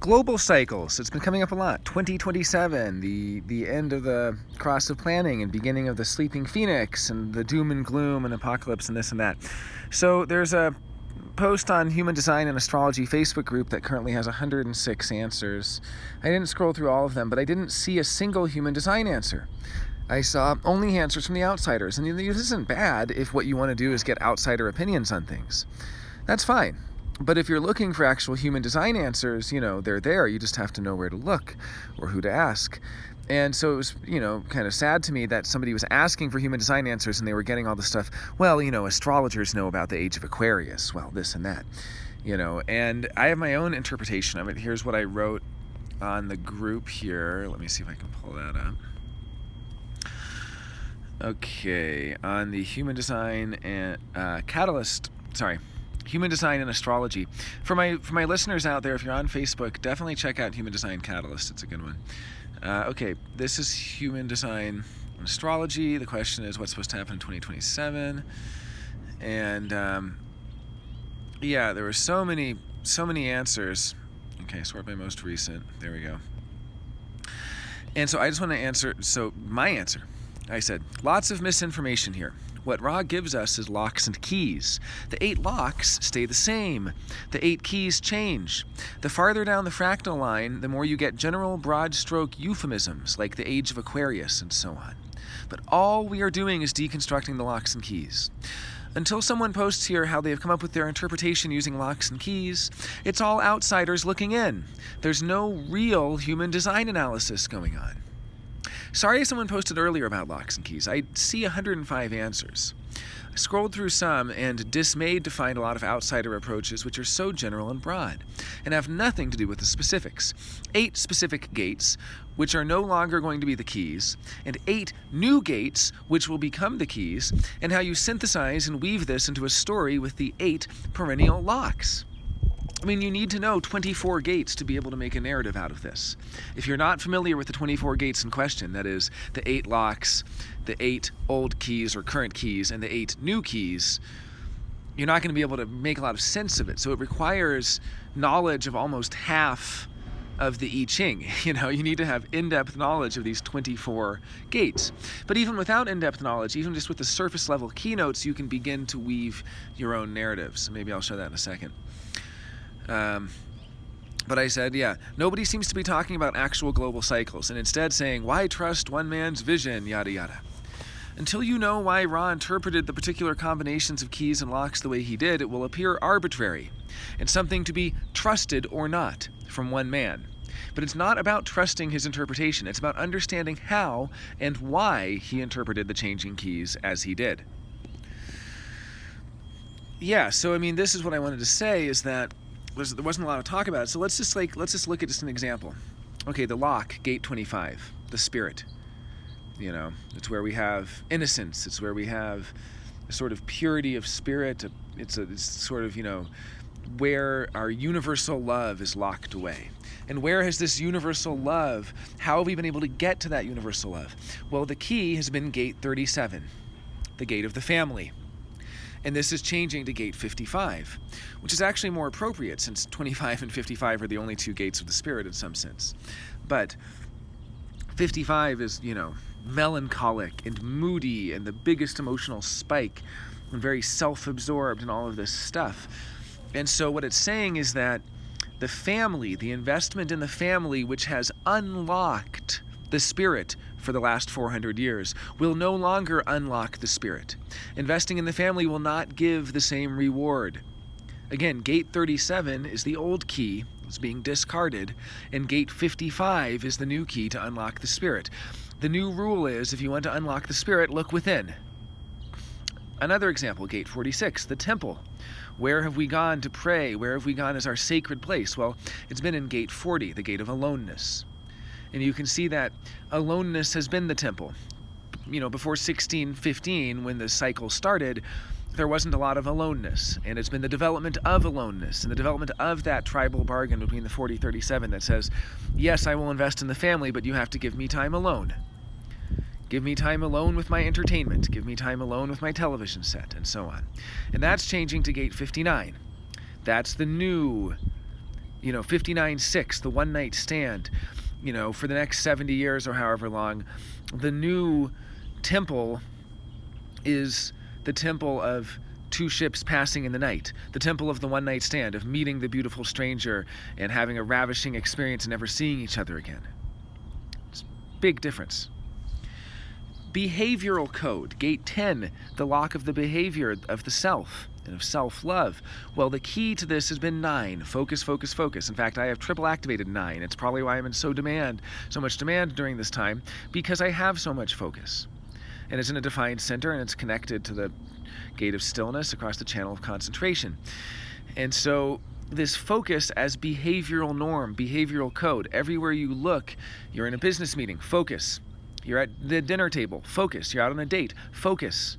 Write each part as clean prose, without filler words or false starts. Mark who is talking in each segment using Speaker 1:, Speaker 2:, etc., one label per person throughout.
Speaker 1: Global cycles. It's been coming up a lot. 2027, the end of the cross of planning and beginning of the sleeping phoenix and the doom and gloom and apocalypse and this and that. So there's a post on Human Design and Astrology Facebook group that currently has 106 answers. I didn't scroll through all of them, but I didn't see a single human design answer. I saw only answers from the outsiders. And this isn't bad if what you want to do is get outsider opinions on things. That's fine. But if you're looking for actual human design answers, they're there. You just have to know where to look or who to ask. And so it was, kind of sad to me that somebody was asking for human design answers and they were getting all this stuff. Well, astrologers know about the age of Aquarius. Well, this and that, and I have my own interpretation of it. Here's what I wrote on the group here. Let me see if I can pull that up. Okay, on the Human Design and Human Design and Astrology. For my listeners out there, if you're on Facebook, definitely check out Human Design Catalyst. It's a good one. Okay, this is Human Design and Astrology. The question is, what's supposed to happen in 2027? And there were so many answers. Okay, sort by most recent. There we go. And so I just want to answer. So my answer, I said, lots of misinformation here. What Ra gives us is locks and keys. The 8 locks stay the same. The 8 keys change. The farther down the fractal line, the more you get general broad stroke euphemisms like the age of Aquarius and so on. But all we are doing is deconstructing the locks and keys. Until someone posts here how they have come up with their interpretation using locks and keys, it's all outsiders looking in. There's no real human design analysis going on. Sorry someone posted earlier about locks and keys. I see 105 answers. I scrolled through some and dismayed to find a lot of outsider approaches which are so general and broad and have nothing to do with the specifics. 8 specific gates, which are no longer going to be the keys, and 8 new gates, which will become the keys, and how you synthesize and weave this into a story with the 8 perennial locks. I mean, you need to know 24 gates to be able to make a narrative out of this. If you're not familiar with the 24 gates in question, that is, the 8 locks, the 8 old keys or current keys, and the 8 new keys, you're not going to be able to make a lot of sense of it. So it requires knowledge of almost half of the I Ching. You need to have in-depth knowledge of these 24 gates. But even without in-depth knowledge, even just with the surface level keynotes, you can begin to weave your own narratives. Maybe I'll show that in a second. But I said, nobody seems to be talking about actual global cycles, and instead saying, why trust one man's vision, yada yada. Until you know why Ra interpreted the particular combinations of keys and locks the way he did, it will appear arbitrary and something to be trusted or not from one man. But it's not about trusting his interpretation, it's about understanding how and why he interpreted the changing keys as he did. So this is what I wanted to say, is that there wasn't a lot of talk about it. So let's just look at just an example. Okay, the lock, gate 25, the spirit. It's where we have innocence. It's where we have a sort of purity of spirit. It's sort of, where our universal love is locked away. And where has this universal love, how have we been able to get to that universal love? Well, the key has been gate 37, the gate of the family. And this is changing to gate 55, which is actually more appropriate since 25 and 55 are the only 2 gates of the spirit in some sense. But 55 is, melancholic and moody and the biggest emotional spike and very self-absorbed and all of this stuff. And so what it's saying is that the family, the investment in the family, which has unlocked the spirit for the last 400 years, will no longer unlock the spirit. Investing in the family will not give the same reward. Again, gate 37 is the old key, it's being discarded, and gate 55 is the new key to unlock the spirit. The new rule is, if you want to unlock the spirit, look within. Another example, gate 46, the temple. Where have we gone to pray? Where have we gone as our sacred place? Well, it's been in gate 40, the gate of aloneness. And you can see that aloneness has been the temple. Before 1615, when the cycle started, there wasn't a lot of aloneness. And it's been the development of aloneness and the development of that tribal bargain between the 40-37 that says, yes, I will invest in the family, but you have to give me time alone. Give me time alone with my entertainment. Give me time alone with my television set, and so on. And that's changing to gate 59. That's the new 59-6, the one night stand, for the next 70 years or however long, the new temple is the temple of two ships passing in the night, the temple of the one night stand, of meeting the beautiful stranger and having a ravishing experience and never seeing each other again. It's a big difference. Behavioral code, gate 10, the lock of the behavior of the self and of self-love. Well, the key to this has been 9, focus, focus, focus. In fact, I have triple activated 9. It's probably why I'm in so much demand during this time, because I have so much focus. And it's in a defined center, and it's connected to the gate of stillness across the channel of concentration. And so this focus as behavioral norm, behavioral code, everywhere you look, you're in a business meeting, focus. You're at the dinner table, focus. You're out on a date, focus.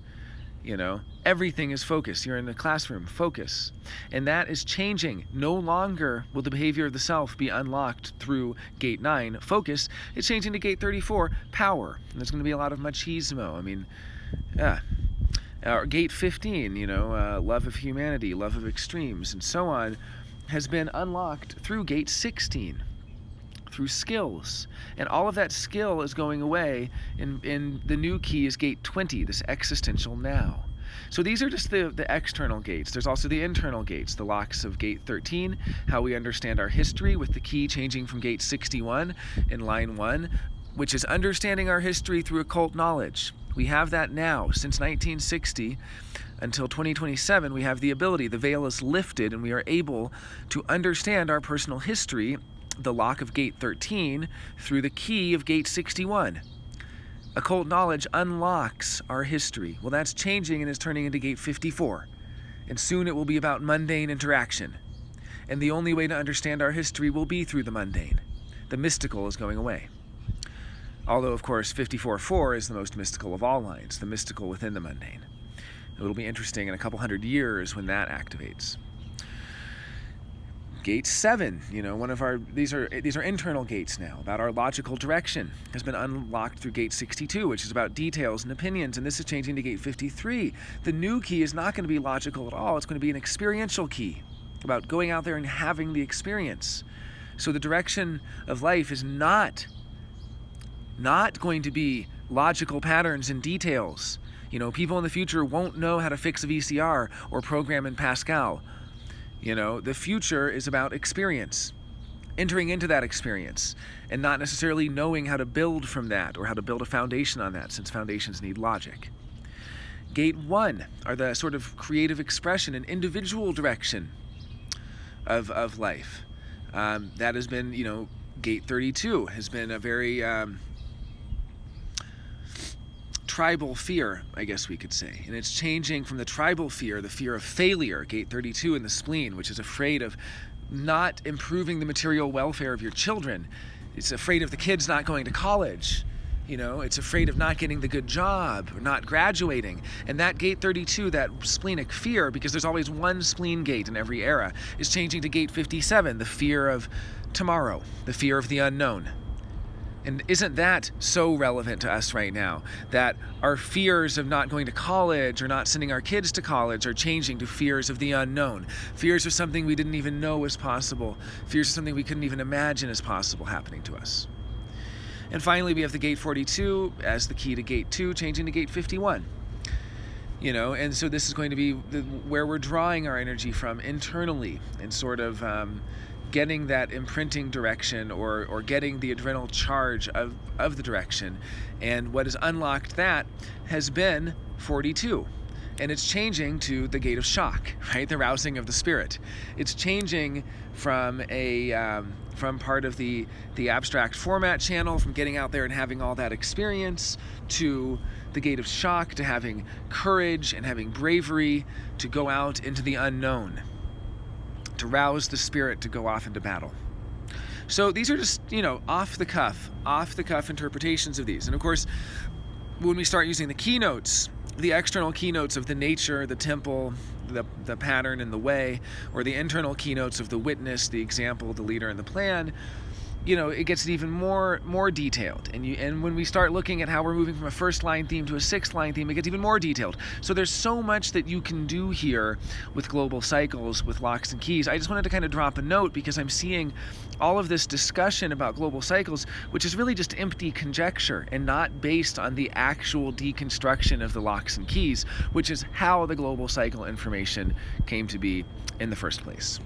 Speaker 1: Everything is focus. You're in the classroom, focus. And that is changing. No longer will the behavior of the self be unlocked through gate 9, focus. It's changing to gate 34, power. And there's going to be a lot of machismo. Gate 15, love of humanity, love of extremes, and so on, has been unlocked through gate 16. Through skills, and all of that skill is going away, in the new key is gate 20, this existential now. So these are just the external gates. There's also the internal gates, the locks of gate 13, how we understand our history, with the key changing from gate 61 in line 1, which is understanding our history through occult knowledge. We have that now. Since 1960 until 2027, we have the ability, the veil is lifted, and we are able to understand our personal history, the lock of gate 13, through the key of gate 61. Occult knowledge unlocks our history. Well, that's changing and is turning into gate 54. And soon it will be about mundane interaction. And the only way to understand our history will be through the mundane. The mystical is going away. Although, of course, 54-4 is the most mystical of all lines, the mystical within the mundane. It'll be interesting in a couple hundred years when that activates. Gate 7, these are internal gates now, about our logical direction, has been unlocked through gate 62, which is about details and opinions, and this is changing to gate 53. The new key is not going to be logical at all. It's going to be an experiential key, about going out there and having the experience. So the direction of life is not going to be logical patterns and details. People in the future won't know how to fix a VCR or program in Pascal. The future is about experience, entering into that experience, and not necessarily knowing how to build from that or how to build a foundation on that, since foundations need logic. Gate 1 are the sort of creative expression and individual direction of life. That has been, gate 32 has been a very tribal fear, I guess we could say. And it's changing from the tribal fear, the fear of failure, gate 32 in the spleen, which is afraid of not improving the material welfare of your children. It's afraid of the kids not going to college. It's afraid of not getting the good job or not graduating. And that gate 32, that splenic fear, because there's always one spleen gate in every era, is changing to gate 57, the fear of tomorrow, the fear of the unknown. And isn't that so relevant to us right now, that our fears of not going to college or not sending our kids to college are changing to fears of the unknown, fears of something we didn't even know was possible, fears of something we couldn't even imagine as possible happening to us. And finally, we have the gate 42 as the key to gate 2, changing to gate 51. And so this is going to be where we're drawing our energy from internally, and sort of getting that imprinting direction, or getting the adrenal charge of the direction. And what has unlocked that has been 42. And it's changing to the gate of shock, right? The rousing of the spirit. It's changing from from part of the abstract format channel, from getting out there and having all that experience, to the gate of shock, to having courage and having bravery to go out into the unknown, to rouse the spirit to go off into battle. So these are just, off the cuff interpretations of these. And of course, when we start using the keynotes, the external keynotes of the nature, the temple, the pattern and the way, or the internal keynotes of the witness, the example, the leader, and the plan, it gets even more detailed. And when we start looking at how we're moving from a first line theme to a sixth line theme, it gets even more detailed. So there's so much that you can do here with global cycles, with locks and keys. I just wanted to kind of drop a note because I'm seeing all of this discussion about global cycles, which is really just empty conjecture and not based on the actual deconstruction of the locks and keys, which is how the global cycle information came to be in the first place.